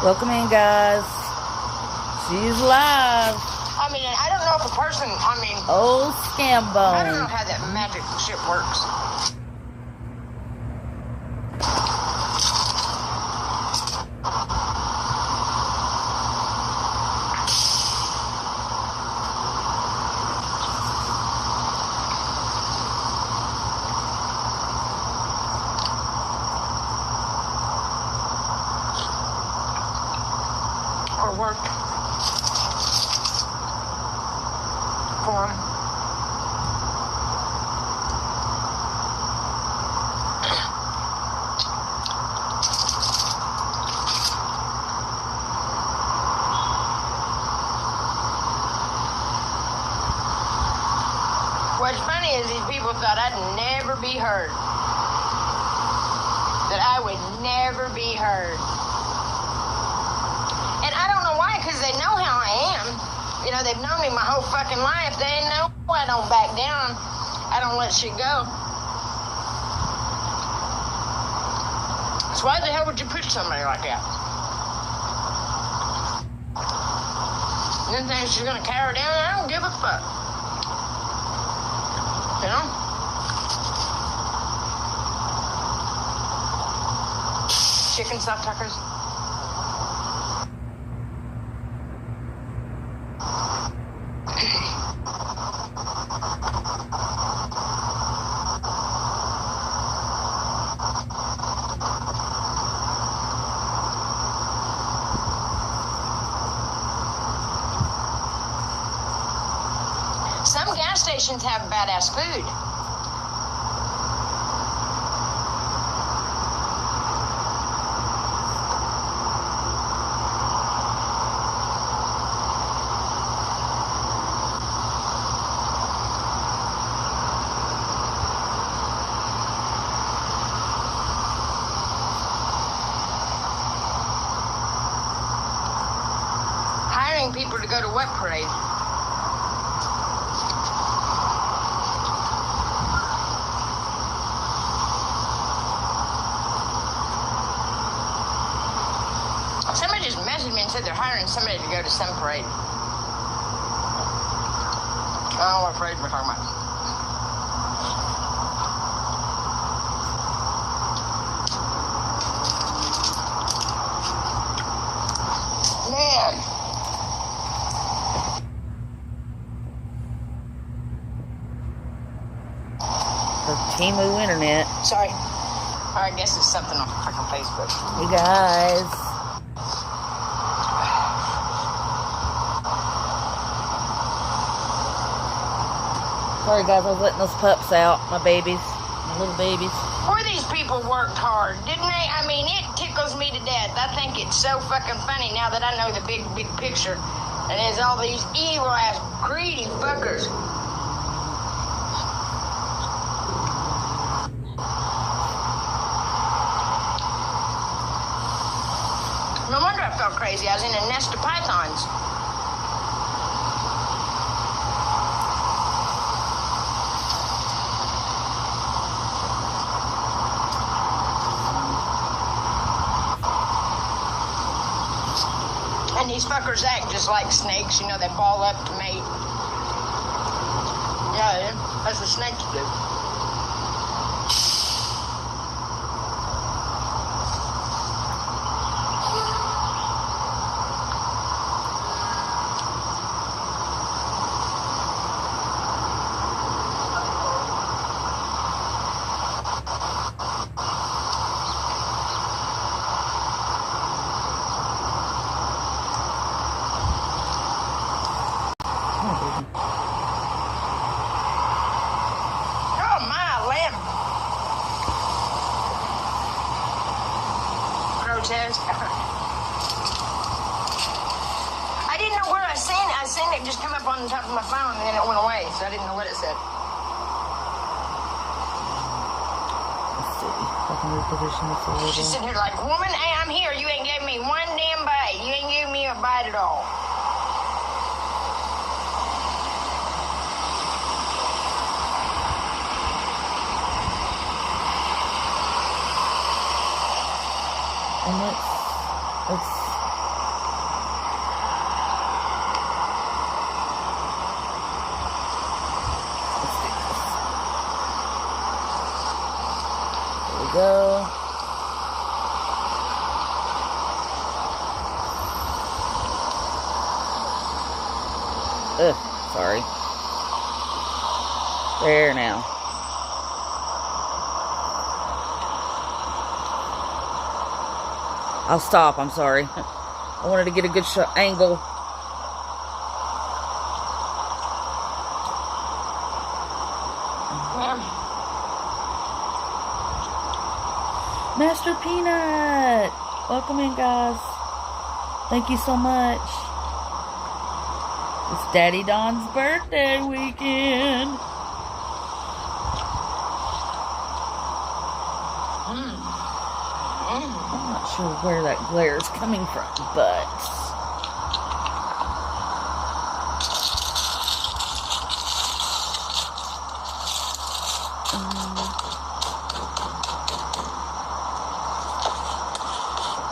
Welcome in, guys. She's live. I mean, I don't know if a person, Old scam bone. I don't know how that magic shit works. Or work for 'em. What's funny is these people thought I'd never be heard. That I would never be heard. And I don't know why, because they know how I am. You know, they've known me my whole fucking life. They know I don't back down. I don't let shit go. So why the hell would you push somebody like that? And then think she's gonna carry her down? I don't give a fuck. You know? Chicken soft tuckers. Some gas stations have badass food. Hiring people to go to what parade? Somebody just messaged me and said they're hiring somebody to go to some parade. I don't know what parade we're talking about. Man. For Timu Internet. Sorry. Or I guess it's something on freaking Facebook. Hey, guys. Sorry, guys, I was letting those pups out. My babies. My little babies. Boy, these people worked hard, didn't they? I mean, it tickles me to death. I think it's so fucking funny now that I know the big picture. And there's all these evil-ass, greedy fuckers. No wonder I felt crazy. I was in a nest of pythons. And these fuckers act just like snakes. You know, they ball up to mate. Yeah, that's what snakes do. Oh my lamb. Protest. I didn't know where I seen it. I seen it just come up on the top of my phone and then it went away, so I didn't know what it said. Let's see. If I can reposition this a little. She's sitting here like, woman, hey, I'm here. You ain't gave me one damn bite. You ain't giving me a bite at all. And let's go. Ugh, sorry. There now. I'll stop, I'm sorry. I wanted to get a good shot angle. Master Peanut! Welcome in, guys. Thank you so much. It's Daddy Don's birthday weekend. I'm not sure where that glare is coming from, but...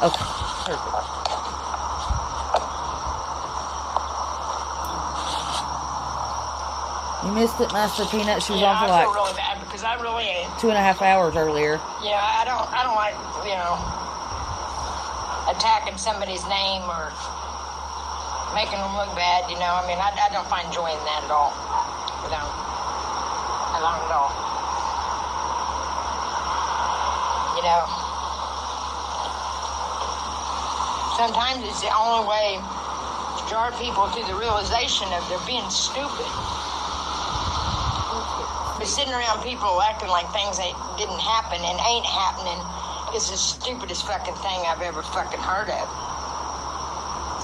okay, perfect. You missed it, Master Peanut. She was on for like... I feel really bad because I really ain't. 2.5 hours earlier. Yeah, I don't like, attacking somebody's name or making them look bad, I mean, I don't find joy in that at all. I don't at all. Sometimes it's the only way to draw people to the realization of they're being stupid. But sitting around people acting like things that didn't happen and ain't happening is the stupidest fucking thing I've ever fucking heard of.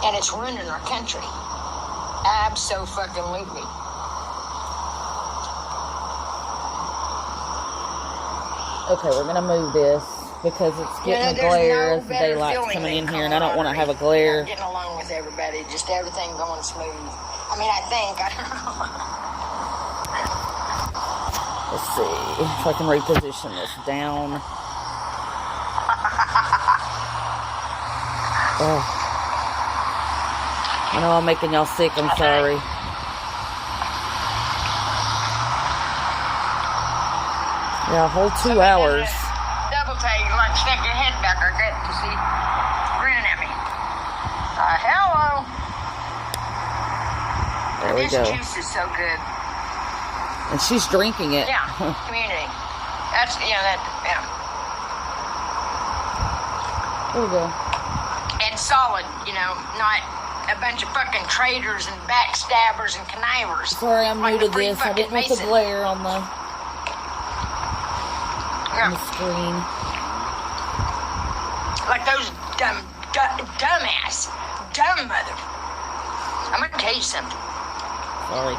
And it's ruining our country. Abso-fucking-lutely. Okay, we're gonna move this because it's getting a glare as the daylight's coming in here, and I don't want to have a glare. Getting along with everybody, just everything going smooth. I mean, I think, I don't know. Let's see if I can reposition this down. Oh. I know I'm making y'all sick, I'm sorry. Yeah, a whole 2 hours. Double take, like stick your head back or get to see, grinning at me. Hello. There we go. This juice is so good. And she's drinking it. Yeah, community. That's, yeah. There we go. And solid, not a bunch of fucking traitors and backstabbers and connivers. Sorry, I'm new to this. I didn't want the glare on the screen. Like those dumb mother. I'm gonna tell you something. Sorry.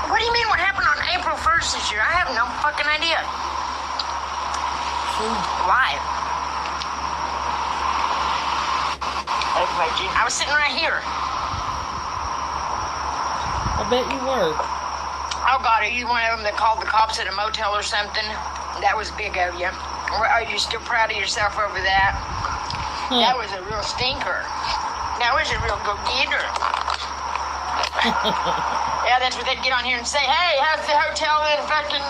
What do you mean what happened on April 1st this year? I have no fucking idea. Why? I was sitting right here. I bet you were. Oh, God, are you one of them that called the cops at a motel or something? That was big of you. Are you still proud of yourself over that? That was a real stinker. That was a real go-getter. Yeah, that's what they'd get on here and say, hey, how's the hotel in fucking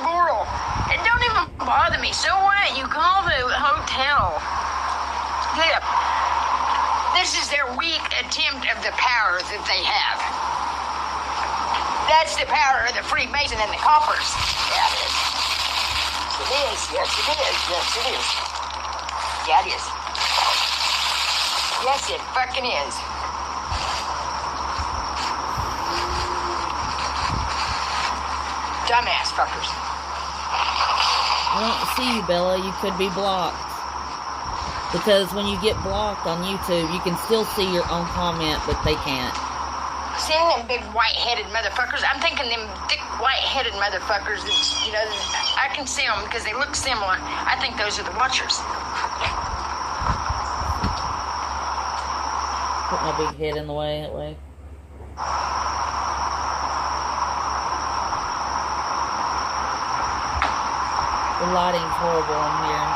Laurel? It don't even bother me. So what? You call the hotel. Yeah. This is their weak attempt of the power that they have. That's the power of the Freemason and the coppers. Yeah, it is. It is. Yes, it is. Yes, it is. Yeah, it is. Yes, it fucking is. Dumbass fuckers. I don't see you, Bella. You could be blocked. Because when you get blocked on YouTube, you can still see your own comment, but they can't. Seeing them big white-headed motherfuckers, I'm thinking them thick white-headed motherfuckers, I can see them because they look similar. I think those are the watchers. Put my big head in the way that way. The lighting's horrible in here.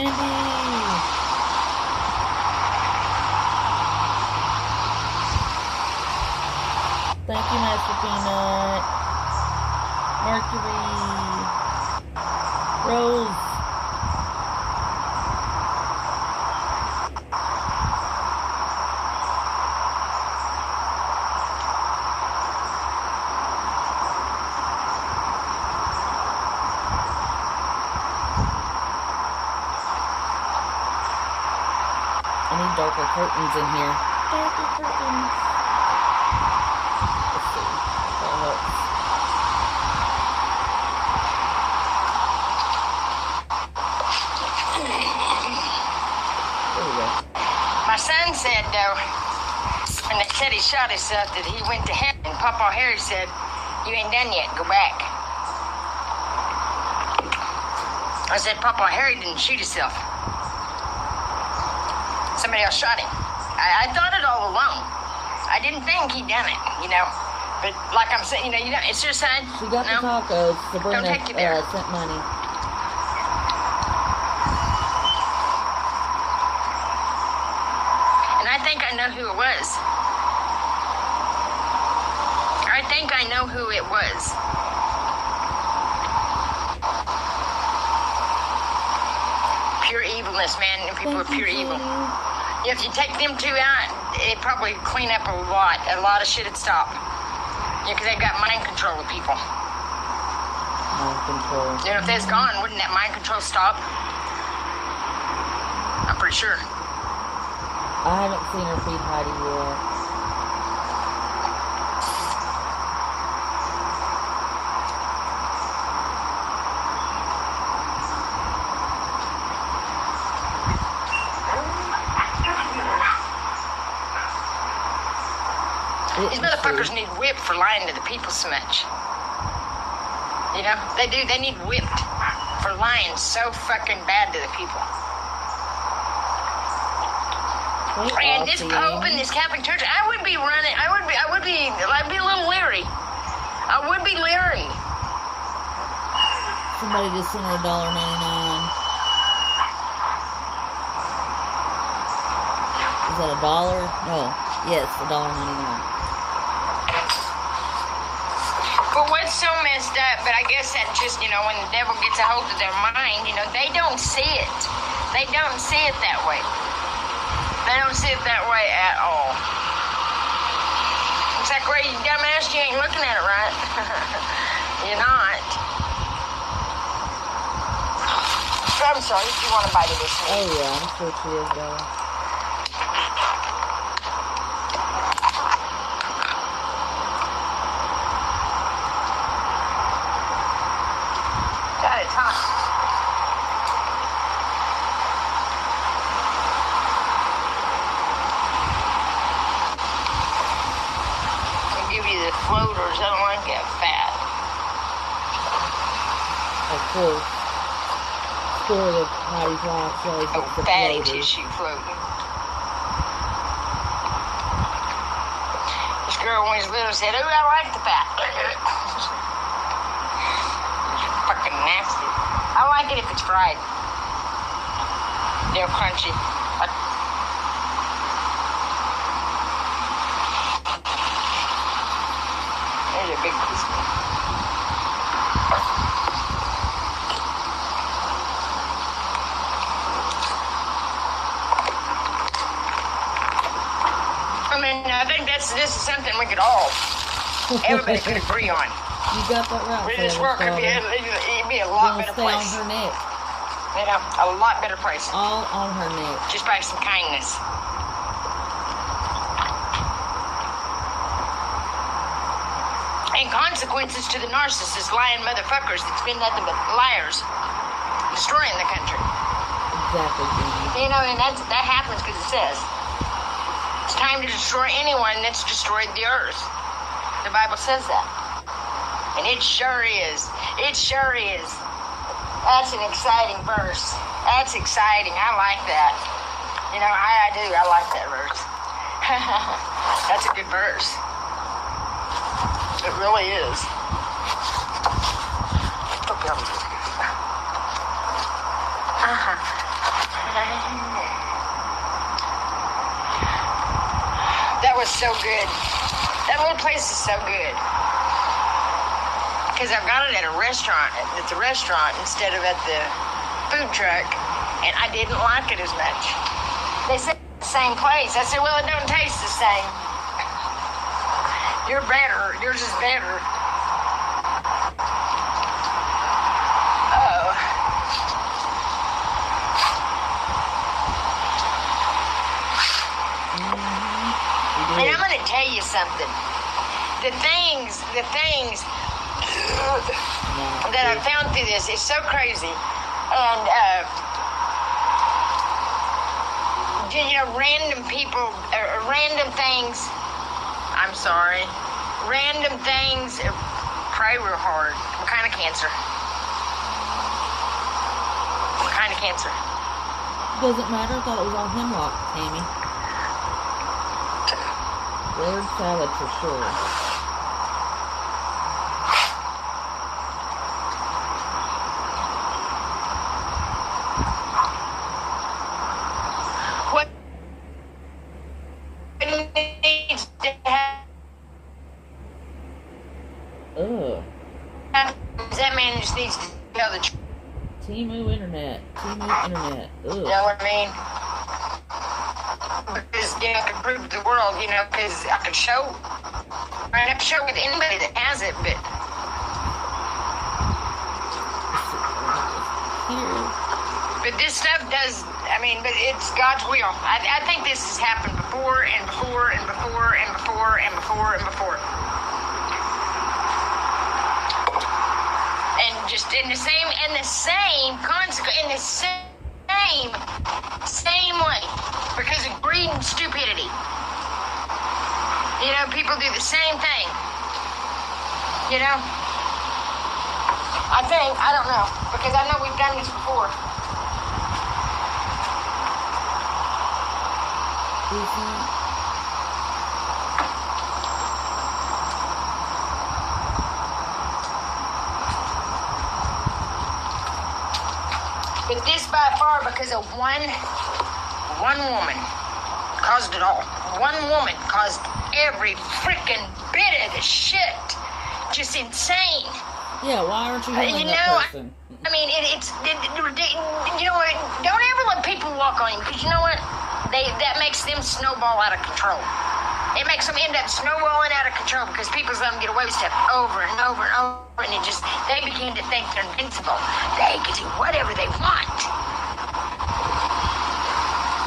Randy. Thank you, Master Peanut. Mercury. Rose. I need darker curtains in here. Darker curtains. Let's see if that helps. There we go. My son said, though, when they said he shot himself, that he went to heaven. And Papa Harry said, "You ain't done yet. Go back." I said, "Papa Harry didn't shoot himself. Somebody else shot him." I thought it all along. I didn't think he'd done it, you know. But like I'm saying, you know, it's suicide. She got the tacos. Sabrina Don't take you there. sent money. And I think I know who it was. I think I know who it was. Pure evilness, man. And people are pure evil. If you take them two out, it'd probably clean up a lot. A lot of shit would stop. Yeah, because they've got mind control of people. Mind control. You know, if they's gone, wouldn't that mind control stop? I'm pretty sure. I haven't seen her feed Heidi yet. These motherfuckers need whipped for lying to the people so much. You know, they do. They need whipped for lying so fucking bad to the people. And this Pope and this Catholic Church, I would be running. I'd be a little leery. I would be leery. Somebody just sent her $1.99. Is that $1? No. Yes, $1.99. But what's so messed up, but I guess that just, you know, when the devil gets a hold of their mind, you know, they don't see it. They don't see it that way. They don't see it that way at all. It's like, Ray, you dumbass, you ain't looking at it right. You're not. I'm sorry, if you want to bite of this meat. Oh, yeah, I'm sure she is, though. Floaters, I don't like that fat. Of course. Story of Heidi's life shows Oh, the fatty floaters. tissue floating. This girl when she was little said, "Oh, I like the fat." Fucking nasty. I like it if it's fried. They're crunchy. There's a big piece. I mean, I think this is something we could all, everybody could agree on. You got that right. Really, this work would be a lot better stay place. on her neck. You know, a lot better place. All on her neck. Just by some kindness. And consequences to the narcissist, lying motherfuckers that's been nothing but liars, destroying the country. Exactly, Jeannie. You know, and that happens because it says it's time to destroy anyone that's destroyed the earth. The Bible says that. And it sure is. It sure is. That's an exciting verse. That's exciting. I like that. You know, I do. I like that verse. That's a good verse. It really is. is so good. That little place is so good. Because I've got it at a restaurant, instead of at the food truck, and I didn't like it as much. They said the same place. I said, well, it don't taste the same. You're better. Yours is better. Oh. And I'm going to tell you something. The things that I found through this is so crazy. And, random people, random things, I'm sorry, random things, pray real hard. What kind of cancer? What kind of cancer? Doesn't matter. I thought it was all hemlock, Tammy. Word salad for sure. What needs to happen? That man just needs to tell the truth. Timu internet. Ugh. You know what I mean? Because, I can prove to the world, because I can show. I don't have to show with anybody that has it, but. But this stuff does, but it's God's will. I think this has happened before and before and before and before and before and before. And just in the same consequence, in the same way, because of greed and stupidity. People do the same thing. I don't know, because I know we've done this before. But this by far, because of one woman caused it all. One woman caused every freaking bit of the shit. Just insane. Yeah, why aren't you healing that person? It's don't ever let people walk on you, because you know what? That makes them snowball out of control. It makes them end up snowballing out of control because people let them get away with stuff over and over and over, and they begin to think they're invincible. They can do whatever they want.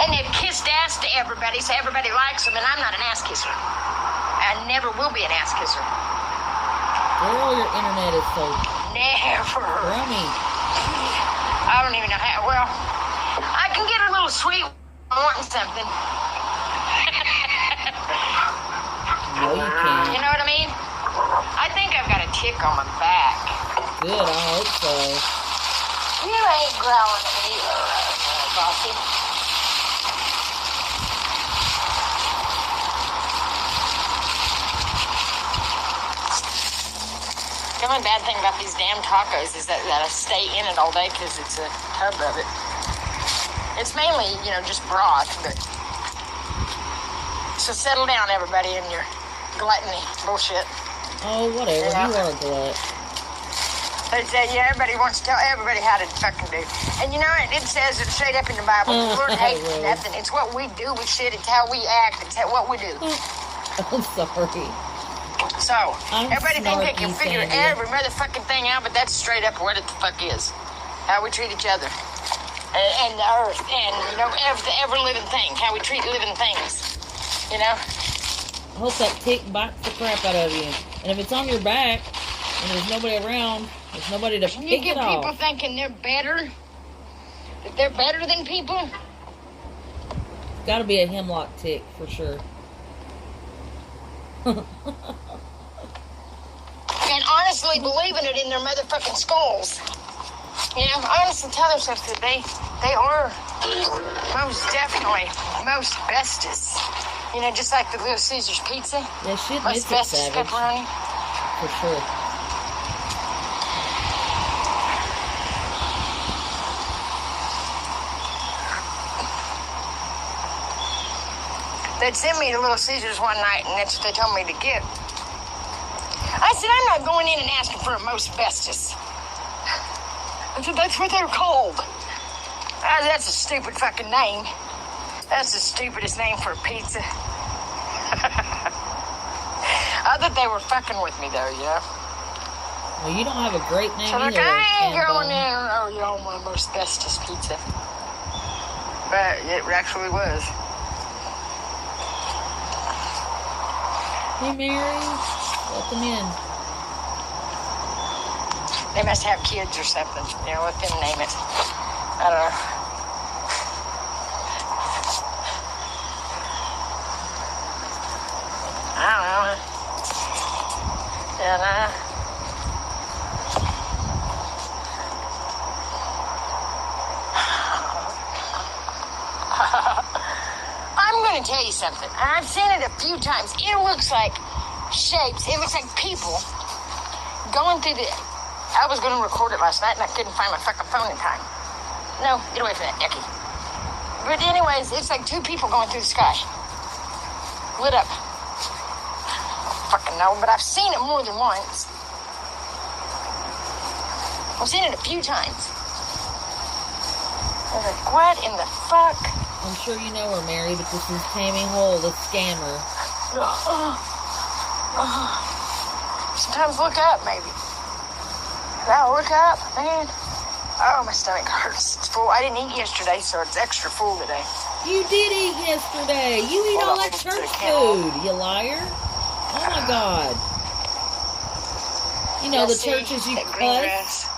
And they've kissed ass to everybody, so everybody likes them, and I'm not an ass kisser. I never will be an ass kisser. Girl, your internet is so... Never. Rummy. I don't even know how... Well, I can get a little sweet wanting something. No, you can't. You know what I mean? I think I've got a tick on my back. Good, I hope so. You ain't growling at me, bossy. The only bad thing about these damn tacos is that I stay in it all day because it's a tub of it. It's mainly, just broth, but... So settle down, everybody, in your gluttony bullshit. Oh, whatever. You are a glut. But, everybody wants to tell everybody how to fucking do. And you know what? It says it straight up in the Bible. The Lord hates nothing. It's what we do with shit. It's how we act. It's what we do. I'm sorry. So, everybody think they can figure every motherfucking thing out, but that's straight up what it the fuck is. How we treat each other. And the earth. And, every living thing. How we treat living things. I hope that tick bites the crap out of you. And if it's on your back and there's nobody around, there's nobody to pick it off. You get people thinking they're better? That they're better than people? Gotta be a hemlock tick for sure. And honestly believing it in their motherfucking skulls. Honestly tell themselves that they are most definitely most bestest. Just like the Little Caesars pizza. Yeah, shit most bestest pepperoni. For sure. they'd sent me to Little Caesars one night, and that's what they told me to get. I said, I'm not going in and asking for a most bestest. I said, that's what they're called. That's a stupid fucking name. That's the stupidest name for a pizza. I thought they were fucking with me, though, you know? Well, you don't have a great name so either. So, I ain't going in, oh, you know, my most bestest pizza. But it actually was. Hey, Mary. Welcome in. They must have kids or something. You know, let them name it. I don't know. I don't know. And, I'm going to tell you something. I've seen it a few times. It looks like shapes. It looks like people going through the... I was going to record it last night, and I couldn't find my fucking phone in time. No, get away from that, Nicky. But anyways, it's like two people going through the sky. Lit up. I don't fucking know, but I've seen it more than once. I've seen it a few times. I was like, what in the fuck? I'm sure you know her, Mary, but this is Tammy Hole, the scammer. Sometimes look up, maybe. Now look up, man. Oh, my stomach hurts. It's full. I didn't eat yesterday, so it's extra full today. You did eat yesterday. You eat all that church food, you liar. Oh, my God. You know, the churches you cuss.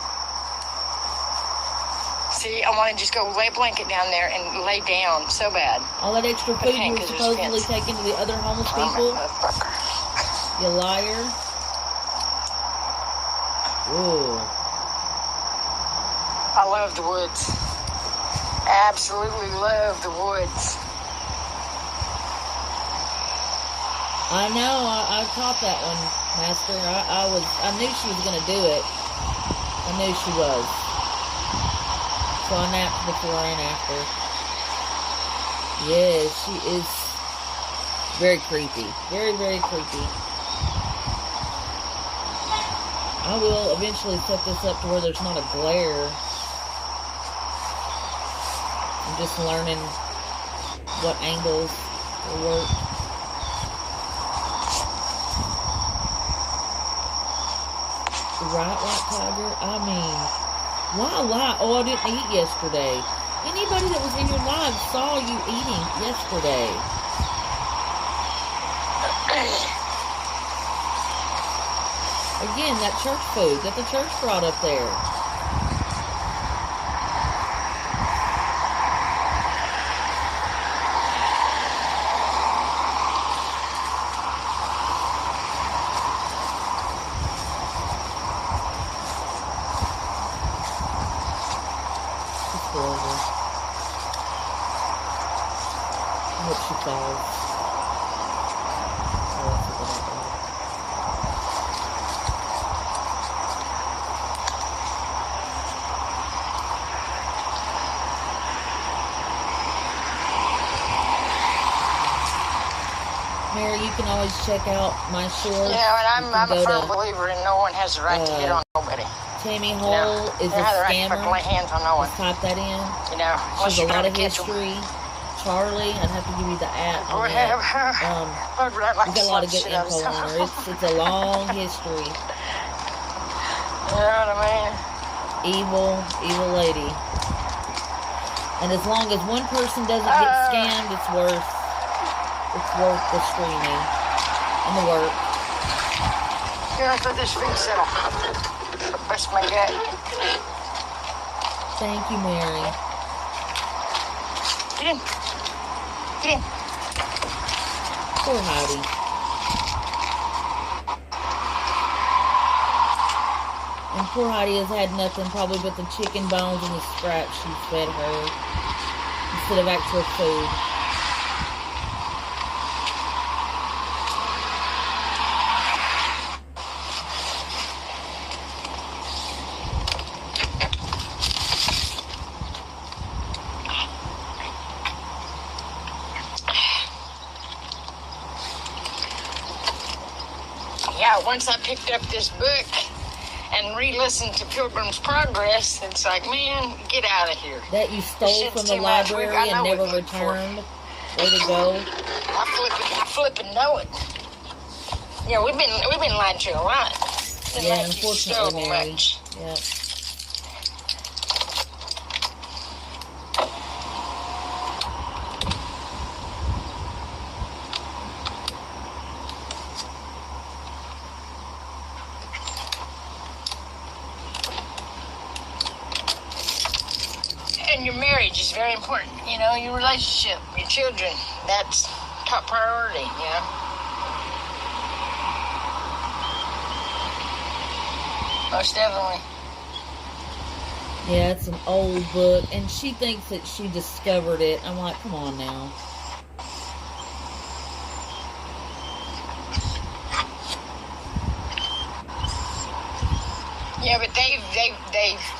See, I want to just go lay a blanket down there and lay down so bad. All that extra food you were supposedly taking to the other homeless people. You liar. Ooh. I love the woods. Absolutely love the woods. I know. I caught that one, Master. I knew she was gonna do it. I knew she was. So I napped before and after. Yes, she is very creepy. Very, very creepy. I will eventually set this up to where there's not a glare. I'm just learning what angles will work. Right, White Tiger? I mean, why lie? Oh, I didn't eat yesterday. Anybody that was in your live saw you eating yesterday. Again, that church food that the church brought up there. It's horrible. I hope she falls. Oh, that's a good idea. Mary, you can always check out my shorts. Yeah, and I'm a firm believer in no one has the right to hit on nobody. Tammy Hole is a scammer. Lay hands on no one. Let's type that in. You know, she's a lot of history. Charlie, I'd have to give you the app. We got a lot of good info on her. It's a long history. You know what I mean? Evil lady. And as long as one person doesn't get scammed, it's worth the streaming and the work. Here, I thought this would be settled. Best my gut. Thank you, Mary. Get in. Get in. Poor Heidi. And poor Heidi has had nothing probably but the chicken bones and the scraps she's fed her instead of actual food. once I picked up this book and re-listened to Pilgrim's Progress, it's like, man, get out of here. That you stole from the library and never returned? Way to go. I flippin' know it. Yeah, we've been lied to a lot. Yeah, unfortunately, Mary. Yep. And your marriage is very important. You know, your relationship, your children, that's top priority, you know. Most definitely. Yeah, it's an old book, and she thinks that she discovered it. I'm like, come on now. Yeah, but they've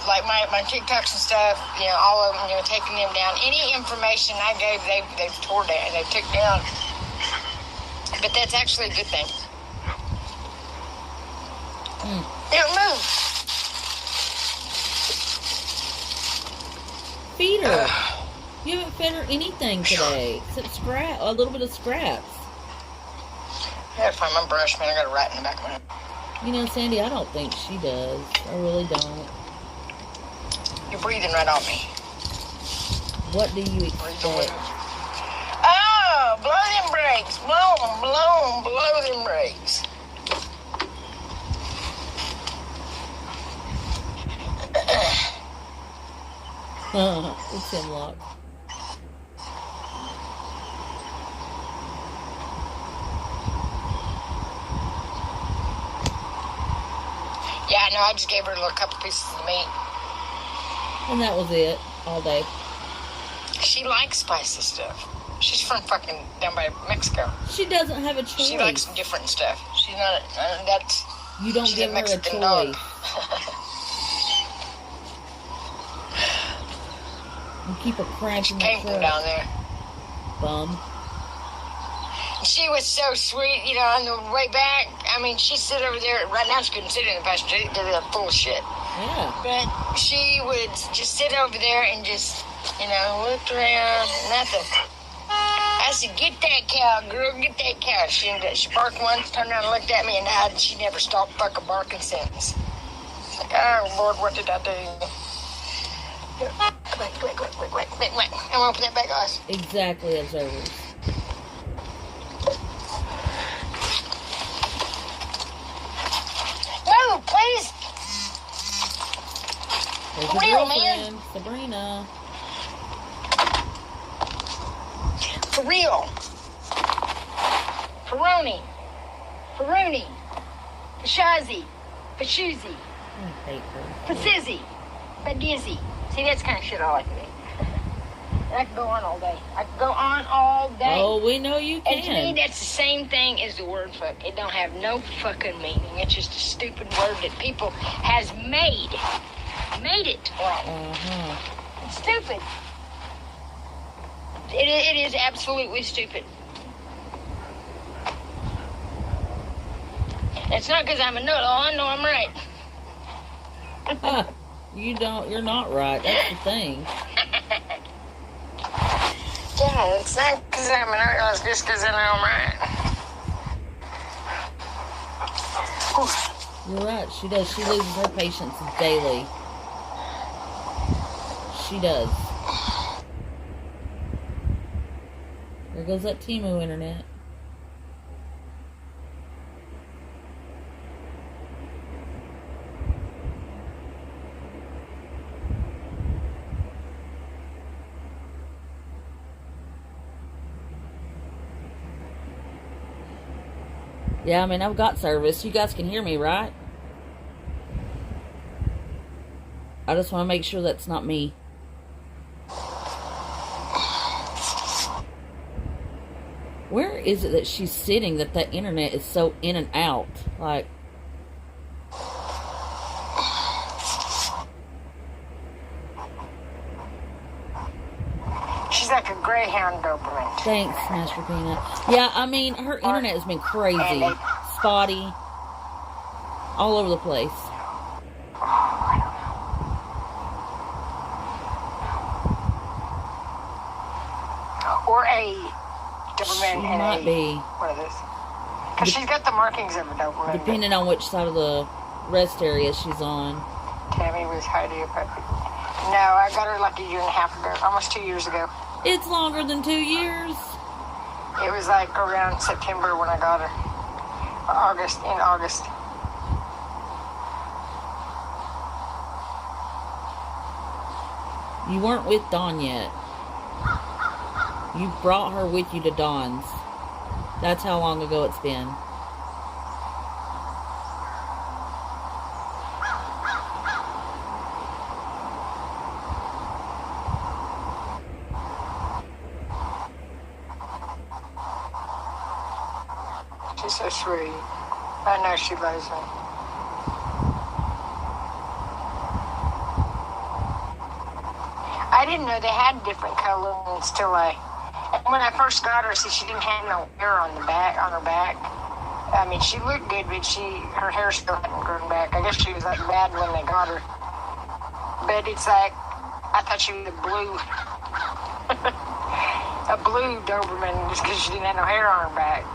like my TikToks and stuff, you know, all of them, you know, taking them down. Any information I gave, they've tore down, they took down. But that's actually a good thing. They don't move. Feed her. You haven't fed her anything today, except a little bit of scraps. I gotta find my brush, man. I got it right in the back of my head. You know, Sandy, I don't think she does. I really don't. You're breathing right on me. What do you expect? Oh, blow them brakes. Blow them brakes. It's Hemlock. Yeah, I know. I just gave her a little couple pieces of meat. And that was it. All day. She likes spicy stuff. She's from fucking down by Mexico. She doesn't have a choice. She likes some different stuff. She's not. That's. You don't give her a choice. Dog. You keep her cramping that came from down there. Bum. She was so sweet, you know, on the way back. I mean, she sit over there. Right now, she couldn't sit in the passenger seat because they're full of shit. Yeah. But she would just sit over there and just, you know, look around, nothing. I said, get that cow, girl, get that cow. She barked once, turned around and looked at me and died, and she never stopped fucking barking since. It's like, oh, Lord, what did I do? Quick. I'm gonna open that back, guys. Exactly, observers. Move, please. There's For your real, girlfriend, man. Sabrina. For real. Ferroni. Fashazi. Fashuzi. I hate her. Fasizzy. Badizzy. See, that's the kind of shit I like to do. I could go on all day. Oh, we know you can. And to me, that's the same thing as the word fuck. It don't have no fucking meaning. It's just a stupid word that people has made. Made it wrong. It's stupid. It is absolutely stupid. It's not because I'm a nut. Oh, I know I'm right. You're not right. That's the thing. Yeah, it's not because I'm a nut. It's just because I know I'm right. You're right. She does. She loses her patience daily. She does. There goes that Temu internet. Yeah, I mean, I've got service. You guys can hear me, right? I just want to make sure that's not me. Where is it that she's sitting that that internet is so in and out? Like... She's like a Greyhound Doberman. Thanks, Master Peanut. Yeah, I mean, her internet has been crazy. Spotty. All over the place. Or a Doberman She and might be. What is this? Because she's got the markings of a Doberman. Depending on which side of the rest area she's on. Tammy was Heidi a puppy. No, I got her like a year and a half ago. Almost 2 years ago. It's longer than 2 years. It was like around September when I got her. In August. You weren't with Dawn yet. You brought her with you to Dawn's. That's how long ago it's been. She's so sweet. I know she loves me. I didn't know they had different colors till when I first got her, see, she didn't have no hair on her back. I mean, she looked good, but her hair still hadn't grown back. I guess she was like bad when they got her. But it's like, I thought she was a blue Doberman just because she didn't have no hair on her back.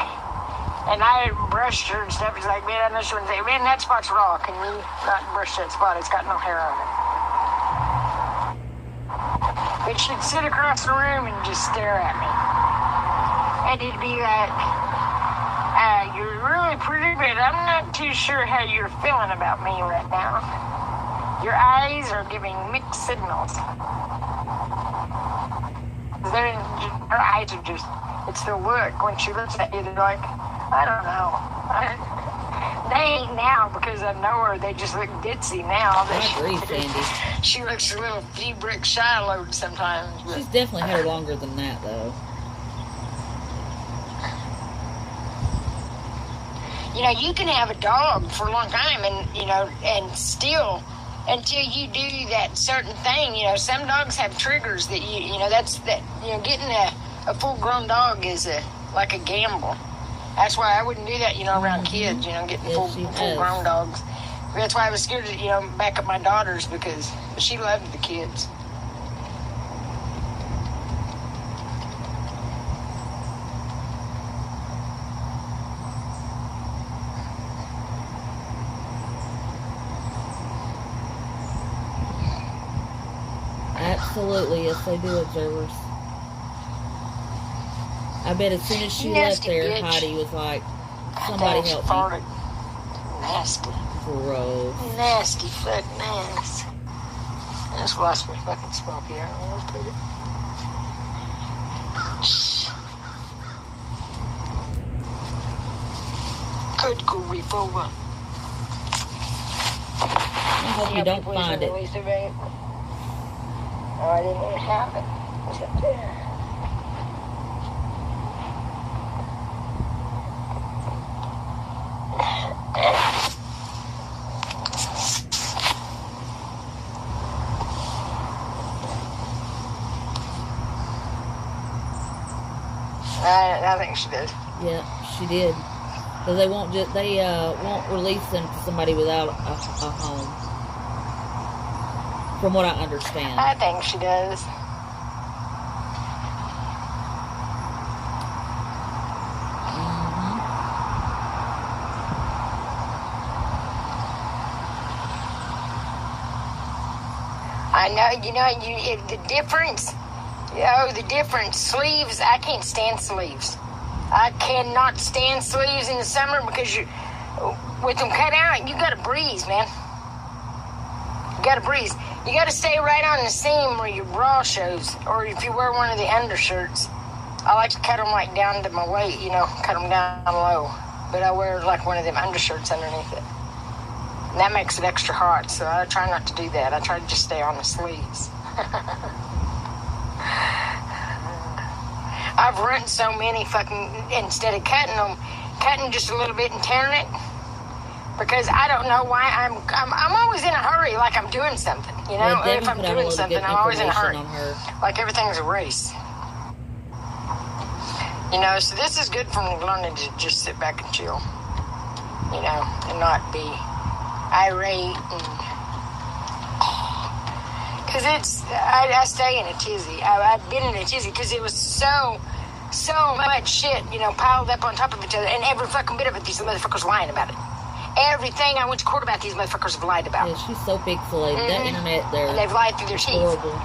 And I brushed her and stuff. It's like, man, I know she wouldn't say, man, that spot's raw. Can you not brush that spot? It's got no hair on it. But she'd sit across the room and just stare at me. And it'd be like, you're really pretty, but I'm not too sure how you're feeling about me right now. Your eyes are giving mixed signals. Her eyes are just, it's the look. When she looks at you, they're like, I don't know. They ain't now because I know her. They just look ditzy now. I agree, Sandy. She looks a little few brick Shiloh sometimes. But She's definitely hair longer than that, though. You know, you can have a dog for a long time and still, until you do that certain thing, some dogs have triggers that getting a full-grown dog is like a gamble. That's why I wouldn't do that, around kids, getting full-grown dogs. That's why I was scared to, back up my daughters because she loved the kids. Absolutely, yes, they do, observers. I bet as soon as she left there, bitch. Heidi was like, somebody help me. Nasty. Gross. Nasty fucking ass. I just lost my fucking smoky eye. Let's put it. Could go reap over. I hope you don't find it. Oh, I didn't even have it. It's up there. I think she did. Yeah, she did. Because they won't release them to somebody without a home. From what I understand. I think she does. I know, the difference, the different sleeves, I can't stand sleeves. I cannot stand sleeves in the summer because with them cut out, you gotta breeze, man. You gotta breeze. You gotta stay right on the seam where your bra shows, or if you wear one of the undershirts. I like to cut them like down to my waist, cut them down low. But I wear like one of them undershirts underneath it. And that makes it extra hot, so I try not to do that. I try to just stay on the sleeves. I've run so many instead of cutting just a little bit and tearing it, because I don't know why I'm always in a hurry, like I'm doing something, if I'm doing something, I'm always in a hurry, like everything's a race. So this is good for me learning to just sit back and chill, and not be irate and because I stay in a tizzy. I've been in a tizzy because it was so much shit, piled up on top of each other, and every fucking bit of it, these motherfuckers lying about it. Everything I went to court about, these motherfuckers have lied about. Yeah, she's so pixelated. Mm-hmm. That internet there. And they've lied through their teeth. Horrible.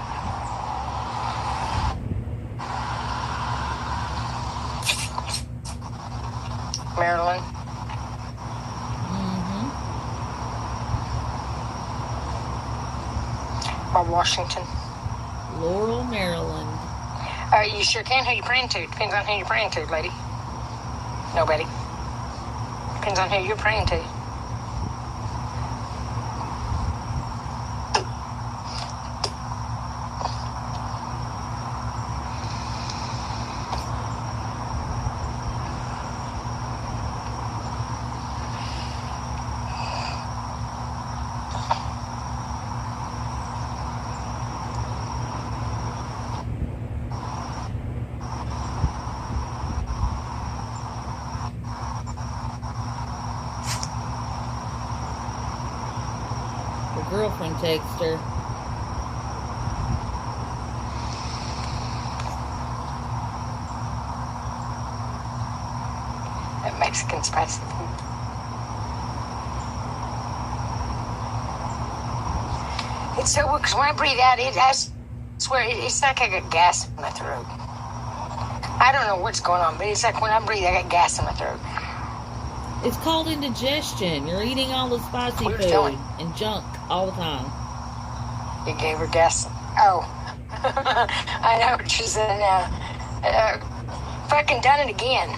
Maryland. By Washington. Laurel, Maryland. You sure can. Who you praying to? Depends on who you're praying to, lady. Nobody. Depends on who you're praying to. Her girlfriend texted her. That Mexican spicy food. It's so weird because when I breathe out, I swear, it's like I got gas in my throat. I don't know what's going on, but it's like when I breathe, I got gas in my throat. It's called indigestion. You're eating all the spicy Where's food going? and junk all the time. You gave her gas. Oh. I know what you're saying now. Fucking done it again.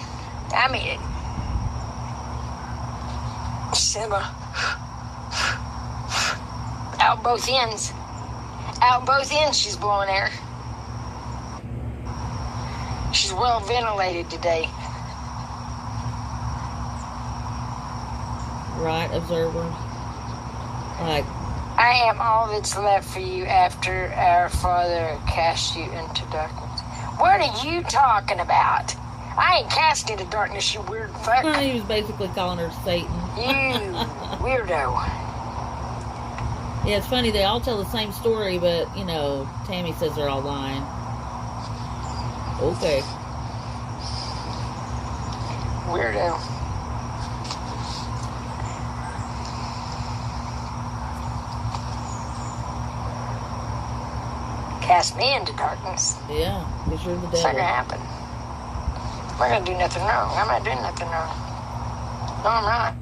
I mean it. Simba. Out both ends. Out both ends she's blowing air. She's well ventilated today. Right, observer? Like, I am all that's left for you after our Father cast you into darkness. What are you talking about? I ain't cast into darkness, you weird fuck. he was basically calling her Satan. You weirdo. Yeah, it's funny. They all tell the same story, but, Tammy says they're all lying. Okay. Weirdo. Cast me into darkness. Yeah, because you're the It's not devil. gonna happen. I'm not gonna do nothing wrong. I'm not doing nothing wrong. No, I'm not.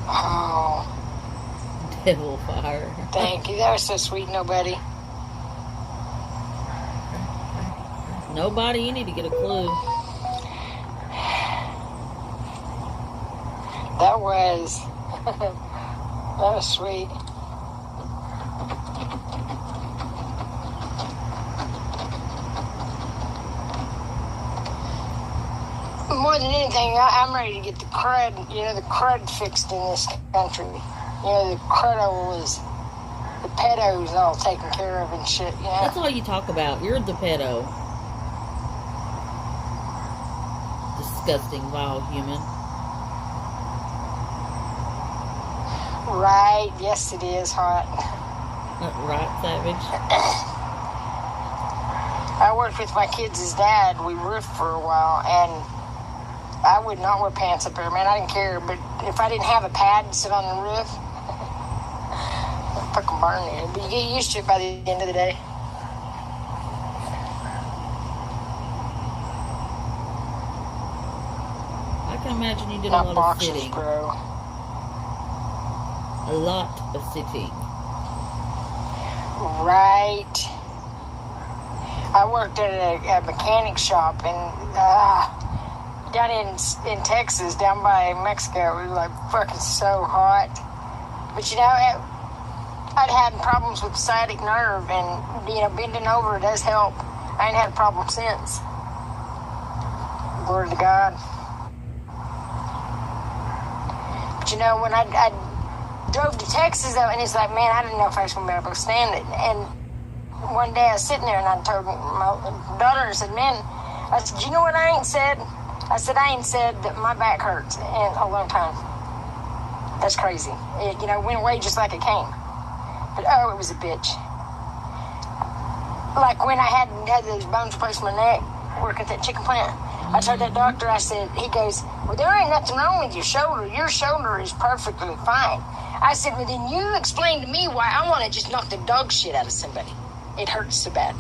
Oh, Devil fire. thank you. That was so sweet, nobody. Nobody, you need to get a clue. That was sweet. More than anything, I'm ready to get the crud, the crud fixed in this country. The crud was the pedos all taken care of and shit, That's all you talk about. You're the pedo. Disgusting, vile human. Right, yes it is hot. Right, savage? I worked with my kids' dad. We roofed for a while, and I would not wear pants up there, man. I didn't care, but if I didn't have a pad to sit on the roof, I'd fucking burn it. But you get used to it by the end of the day. I can imagine you did Not a lot boxes, of sitting. bro. A lot of sitting. Right. I worked at a mechanic shop down in Texas, down by Mexico. It was like fucking so hot. But I'd had problems with sciatic nerve, and bending over does help. I ain't had a problem since. Glory to God. But when I drove to Texas, though, and it's like, man, I didn't know if I was going to be able to stand it. And one day I was sitting there, and I told my daughter, I said, man, I said, you know what I ain't said? I said, I ain't said that my back hurts in a long time. That's crazy. It, went away just like it came. But, it was a bitch. Like when I had those bones replaced in my neck, working at that chicken plant, I told that doctor, I said, he goes, well, there ain't nothing wrong with your shoulder. Your shoulder is perfectly fine. I said, well, then you explain to me why I want to just knock the dog shit out of somebody. It hurts so bad.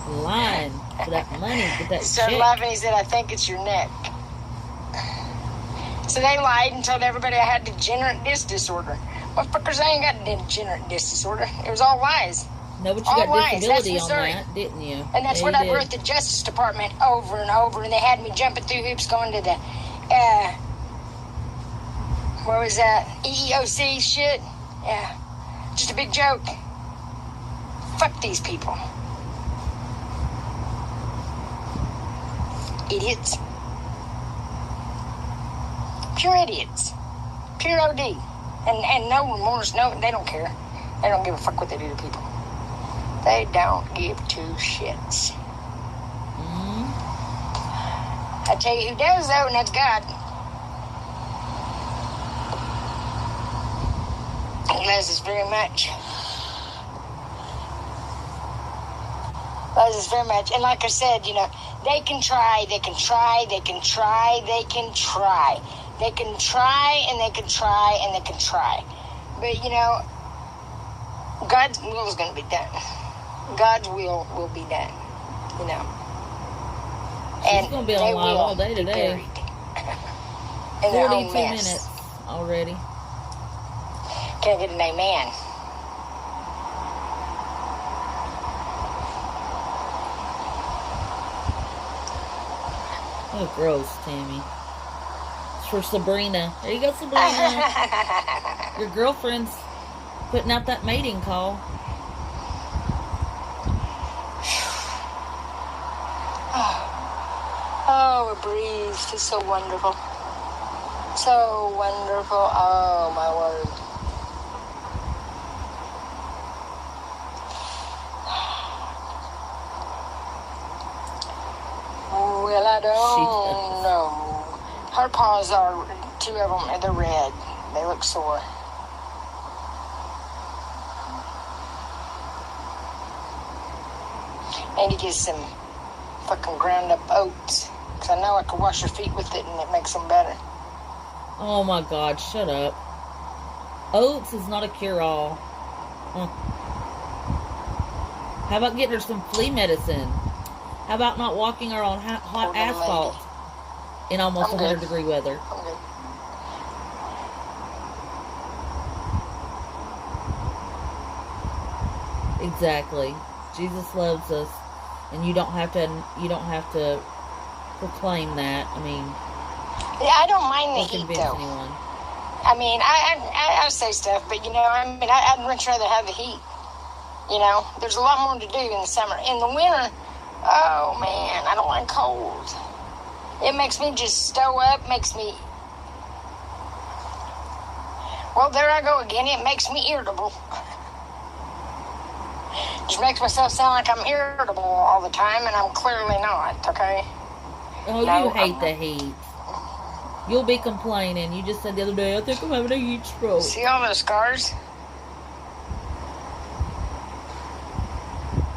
Lying for that money, get that Started check. laughing, he said, I think it's your neck. So they lied and told everybody I had degenerate disc disorder. Motherfuckers, I ain't got degenerate disc disorder. It was all lies. No, but you all got lies. disability That's on Missouri. that, didn't you? And that's Yeah, what you I did. wrote the Justice Department over and over, and they had me jumping through hoops going to the, what was that, EEOC shit? Yeah, just a big joke. Fuck these people. Idiots. Pure idiots. Pure OD. And no remorse, no, they don't care. They don't give a fuck what they do to people. They don't give two shits. I tell you who does, though, and that's God. He loves us very much. Loves us very much. And like I said, they can try, they can try, they can try, they can try. They can try, and they can try, and they can try. But, God's will is going to be done. God's will be done, And She's going to be they on live will all day be today. buried in their own 42 mess. minutes already. Can't get an amen. Oh, gross, Tammy. It's for Sabrina. There you go, Sabrina. Your girlfriend's putting out that mating call. Oh, a breeze. It's so wonderful. So wonderful. Oh, my word. Well, I don't know. Her paws are, two of them, they're red. They look sore. Maybe get some fucking ground up oats. Because I know I can wash your feet with it and it makes them better. Oh my God, shut up. Oats is not a cure-all. How about getting her some flea medicine? How about not walking her on hot asphalt in almost 100-degree weather? I'm good. Exactly. Jesus loves us, and you don't have to proclaim that. I mean, Yeah, I don't mind the or heat, convince though. anyone. I mean, I say stuff, but, I'd much rather have the heat. There's a lot more to do in the summer. In the winter, oh, man, I don't like cold. It makes me just stow up, makes me... Well, there I go again. It makes me irritable. Just makes myself sound like I'm irritable all the time, and I'm clearly not, okay? Oh, No, you hate the heat. You'll be complaining. You just said the other day, I think I'm having a heat stroke. See all those scars?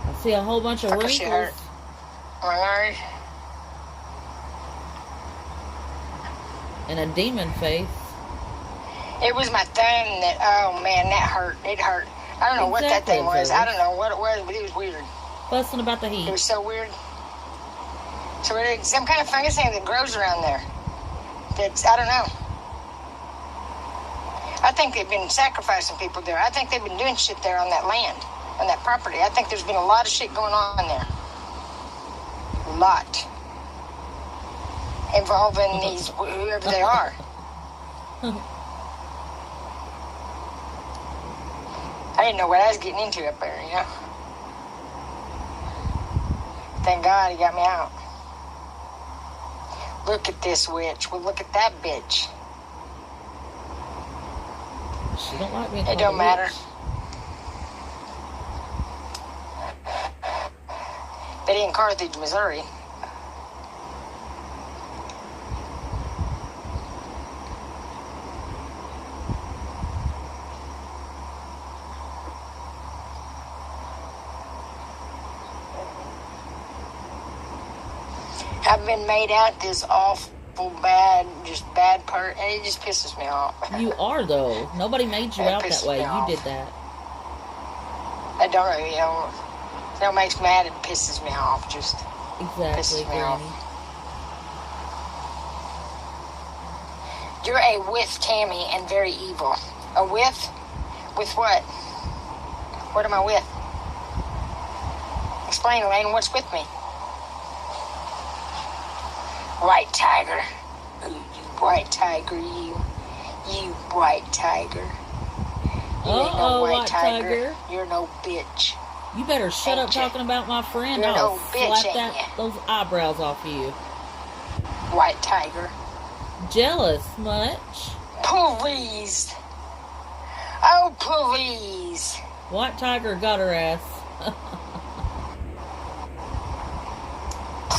I see a whole bunch of Fucking shit hurt. wrinkles. My eyes. And a demon face. It was my thumb that, oh man, that hurt. It hurt. I don't know what that Exactly, thing was. Joey. I don't know what it was, but it was weird. Fussing about the It heat. was so weird. So it's some kind of fungus thing that grows around there. That's, I don't know. I think they've been sacrificing people there. I think they've been doing shit there on that land, on that property. I think there's been a lot of shit going on there. A lot. Involving these, whoever they are. I didn't know what I was getting into up there, you know. Thank God he got me out. Look at this witch. Well, look at that bitch. She don't like me. It don't matter. Betty in Carthage, Missouri. I've been made out this awful bad, just bad part, and it just pisses me off. You are, though. Nobody made you out that way. You did that. I don't know, you know. That makes me mad and pisses me off. Just exactly, pisses me off. You're a with Tammy and very evil. A with? With what? What am I with? Explain, Elaine, what's with me? White tiger. Ooh, you white tiger, you. You white tiger. You ain't no white tiger. You're no bitch. You better shut up talking about my friend. You're I'll no bitch, slap those eyebrows off you. White tiger. Jealous much? Please. Oh, please. White tiger got her ass.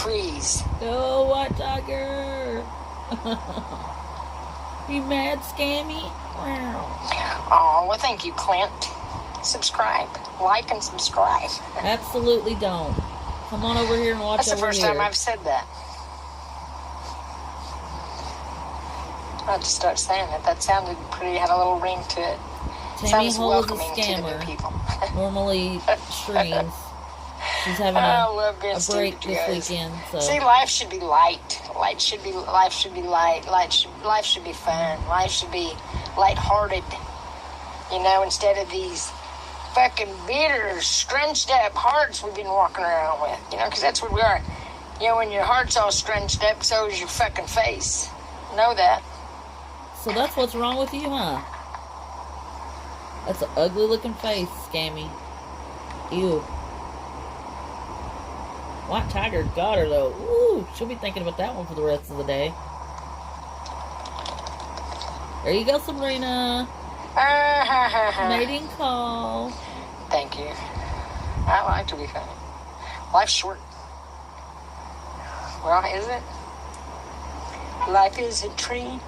Please. Oh, white tiger. You mad, Scammy? Oh, well, thank you, Clint. Subscribe. Like and subscribe. Absolutely don't. Come on over here and watch. That's the first time I've said that. I'll just start saying it. That sounded pretty, had a little ring to it. Tammy Sounds Hole is a welcoming to the new people. scammer. Normally streams. She's having a break this weekend. So. See, life should be light. Life should be light. Life should be fun. Life should be lighthearted. You know, instead of these fucking bitter, scrunched up hearts we've been walking around with. You know, because that's what we are. You know, when your heart's all scrunched up, so is your fucking face. Know that. So that's what's wrong with you, huh? That's an ugly looking face, Scammy. Ew. White tiger got her, though. Ooh, she'll be thinking about that one for the rest of the day. There you go, Sabrina. Mating call. Thank you. I like to be funny. Life's short. Well, is it? Life is a treat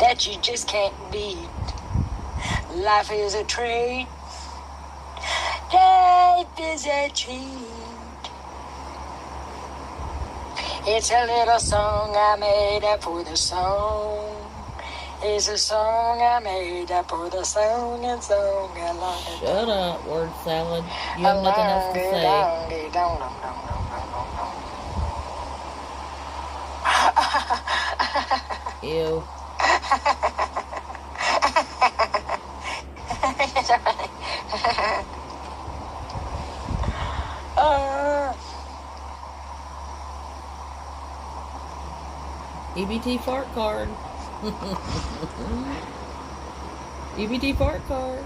that you just can't beat. Life is a treat. Life is a treat. It's a little song I made up for the song. It's a song I made up for the song and song I like. Shut up, word salad. You have nothing else to say. Ew. EBT fart card. EBT fart card.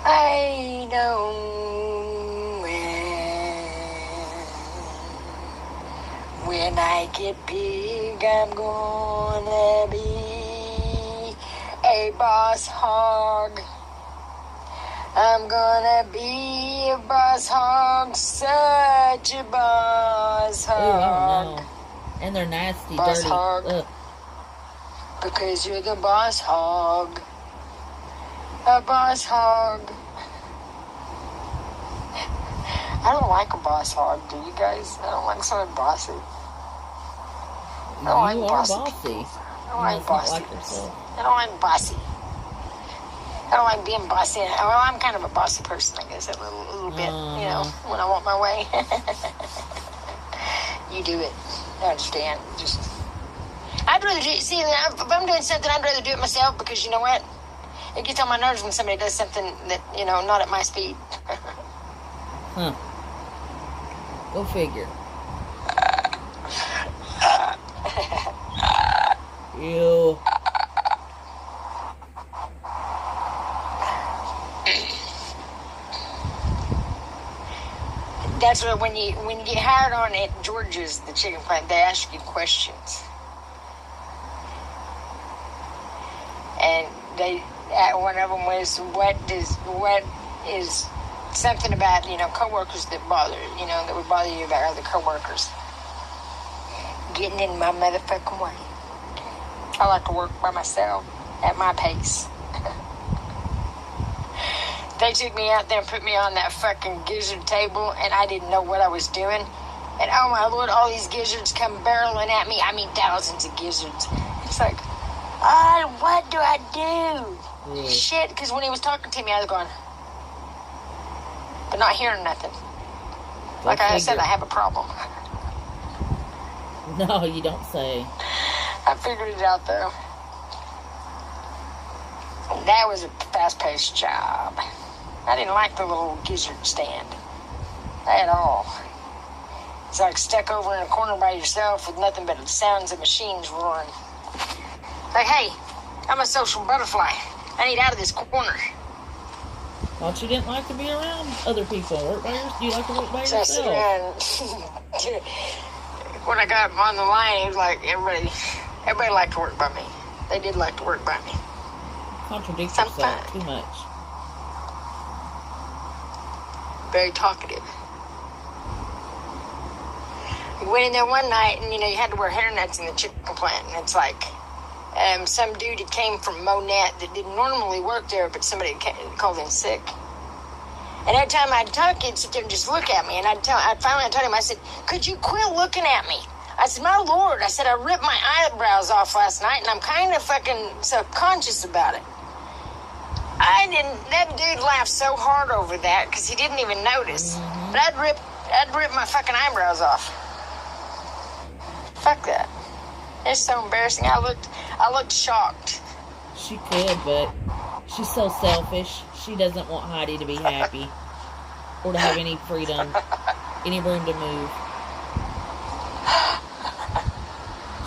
I know when I get big, I'm gonna be a boss hog. I'm gonna be a boss hog, such a boss hog. Ooh, I don't know. And they're nasty, boss dirty. Hog. Ugh. Because you're the boss hog. A boss hog. I don't like a boss hog, do you guys? I don't like someone bossy. I don't like bossy. I don't like bossy. I don't like bossy. I don't like being bossy. Well, I'm kind of a bossy person, I guess, a little bit, you know, when I want my way. You do it. I understand. Just, I'd rather do it. See, if I'm doing something, I'd rather do it myself because you know what? It gets on my nerves when somebody does something that, you know, not at my speed. Huh. Go figure. Ew. That's what when you get hired on at George's, the chicken plant, they ask you questions, and one of them was what is something about coworkers that would bother you about other coworkers getting in my motherfucking way. I like to work by myself at my pace. They took me out there and put me on that fucking gizzard table, and I didn't know what I was doing. And oh my Lord, all these gizzards come barreling at me. I mean, thousands of gizzards. It's like, what do I do? Yeah. Shit, because when he was talking to me, I was going, but not hearing nothing. Like I said, I have a problem. No, you don't say. I figured it out, though. That was a fast-paced job. I didn't like the little gizzard stand at all. It's like stuck over in a corner by yourself with nothing but the sounds of machines roaring. Like, hey, I'm a social butterfly. I need out of this corner. Thought you didn't like to be around other people. Do you like to work by So I sit yourself? around. When I got on the line, it was like everybody liked to work by me. They did like to work by me. Contradict Sometimes. yourself too much. Very talkative. We went in there one night, and you had to wear hairnets in the chicken plant, and it's like some dude that came from Monette that didn't normally work there, but somebody called in sick. And every time I'd talk, he'd sit there and just look at me, and I finally told him, I said, could you quit looking at me? I said, my Lord, I said, I ripped my eyebrows off last night, and I'm kind of fucking subconscious about it. That dude laughed so hard over that because he didn't even notice. Mm-hmm. But I'd rip my fucking eyebrows off. Fuck that. It's so embarrassing. I looked shocked. She could, but she's so selfish. She doesn't want Heidi to be happy or to have any freedom, any room to move.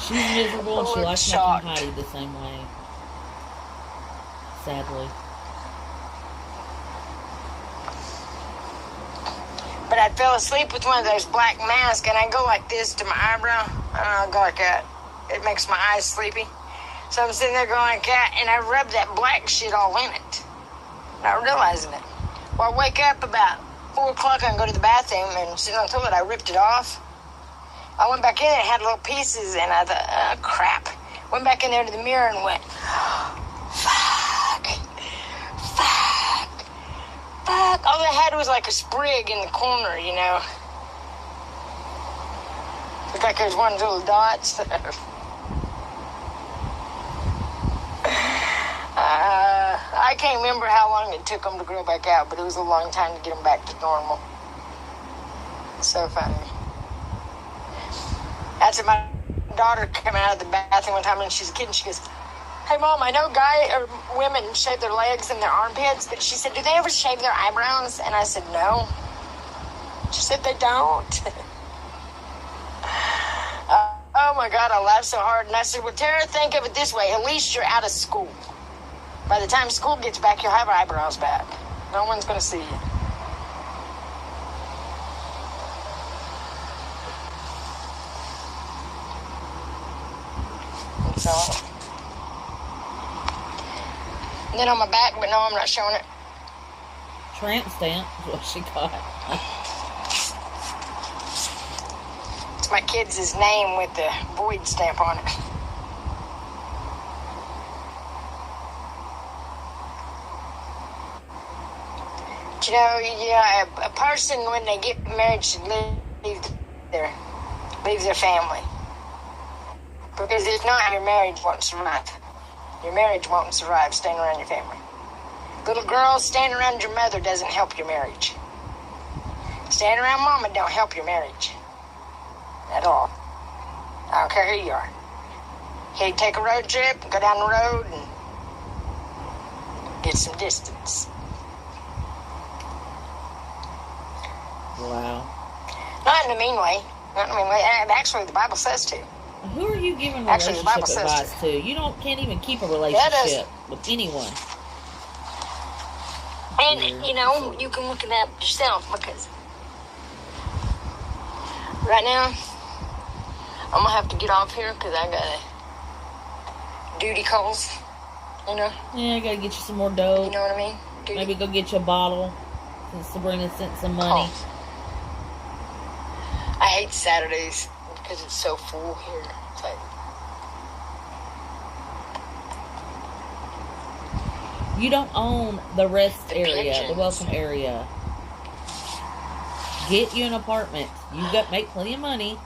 She's miserable and she likes making Heidi the same way. Sadly. But I'd fell asleep with one of those black masks, and I go like this to my eyebrow. I go like that. It makes my eyes sleepy. So I'm sitting there going like that, and I rub that black shit all in it. Not realizing it. Well, I wake up about 4 o'clock and go to the bathroom, and sitting on the toilet, I ripped it off. I went back in and it had little pieces, and I thought, oh, crap. Went back in there to the mirror and went, fuck. All I had was like a sprig in the corner, Looked like there was one little dots. I can't remember how long it took them to grow back out, but it was a long time to get them back to normal. So funny. That's when my daughter came out of the bathroom one time when she's a kid, and she goes, hey, Mom, I know women shave their legs and their armpits, but she said, do they ever shave their eyebrows? And I said, no. She said, they don't. Oh, my God, I laughed so hard. And I said, well, Tara, think of it this way. At least you're out of school. By the time school gets back, you'll have eyebrows back. No one's going to see you. And so... And then on my back, but no, I'm not showing it. Tramp stamp is what she got. It's my kid's name with the void stamp on it. But a person, when they get married, should leave their family. Because if not, your marriage won't survive. Your marriage won't survive staying around your family. Little girls, staying around your mother doesn't help your marriage. Staying around mama don't help your marriage. At all. I don't care who you are. Hey, take a road trip, go down the road, and get some distance. Wow. Not in a mean way. Not in a mean way. And actually, the Bible says to. Who are you giving Actually, the relationship Bible says advice to? You can't even keep a relationship with anyone. And, you can look it up yourself, because Right now, I'm gonna have to get off here because I got duty calls. You know? Yeah, I gotta get you some more dough. You know what I mean? Duty Maybe go get you a bottle. Since Sabrina sent some money. calls. I hate Saturdays because it's so full here. It's like, You don't own the rest The area, the pigeons. welcome area. Get you an apartment. You got make plenty of money.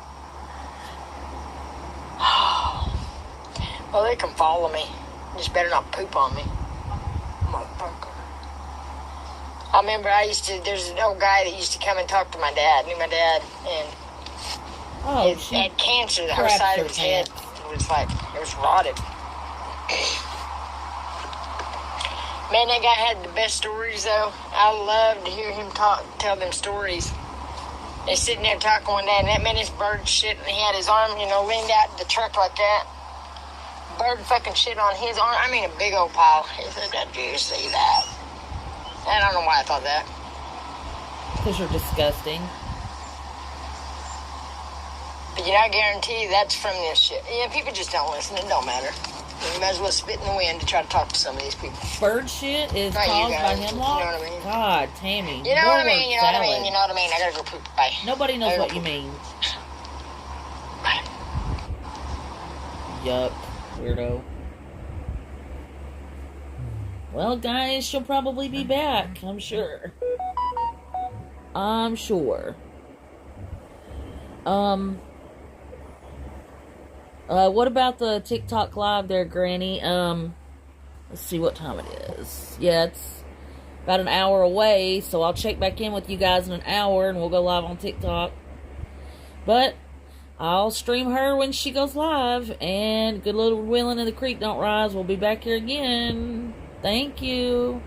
well, they can follow me. Just better not poop on me. Motherfucker. I remember there's an old guy that used to come and talk to my dad, knew my dad, and Oh, he had cancer. The whole craps side her of his head was like, it was rotted. Man, that guy had the best stories, though. I love to hear him tell them stories. They're sitting there talking one day, and that man is bird shit, and he had his arm, leaned out the truck like that. Bird fucking shit on his arm. I mean, a big old pile. He said, "Did you see that?" I don't know why I thought that. because you're disgusting. But I guarantee you that's from this shit. Yeah, people just don't listen. It don't matter. You might as well spit in the wind to try to talk to some of these people. Bird shit is Not you caused by guys, hemlock? you know what I mean? God, Tammy. You know what I your mean? word You know what I mean? salad. You know what I mean? I gotta go poop. Bye. Nobody knows I what gotta you go mean. poop. Bye. Yuck. Weirdo. Well, guys, she'll probably be back. I'm sure. I'm sure. What about the TikTok live there, Granny? Let's see what time it is. Yeah, it's about an hour away, so I'll check back in with you guys in an hour, and we'll go live on TikTok. But I'll stream her when she goes live, and good little Willing in the Creek don't rise. We'll be back here again. Thank you.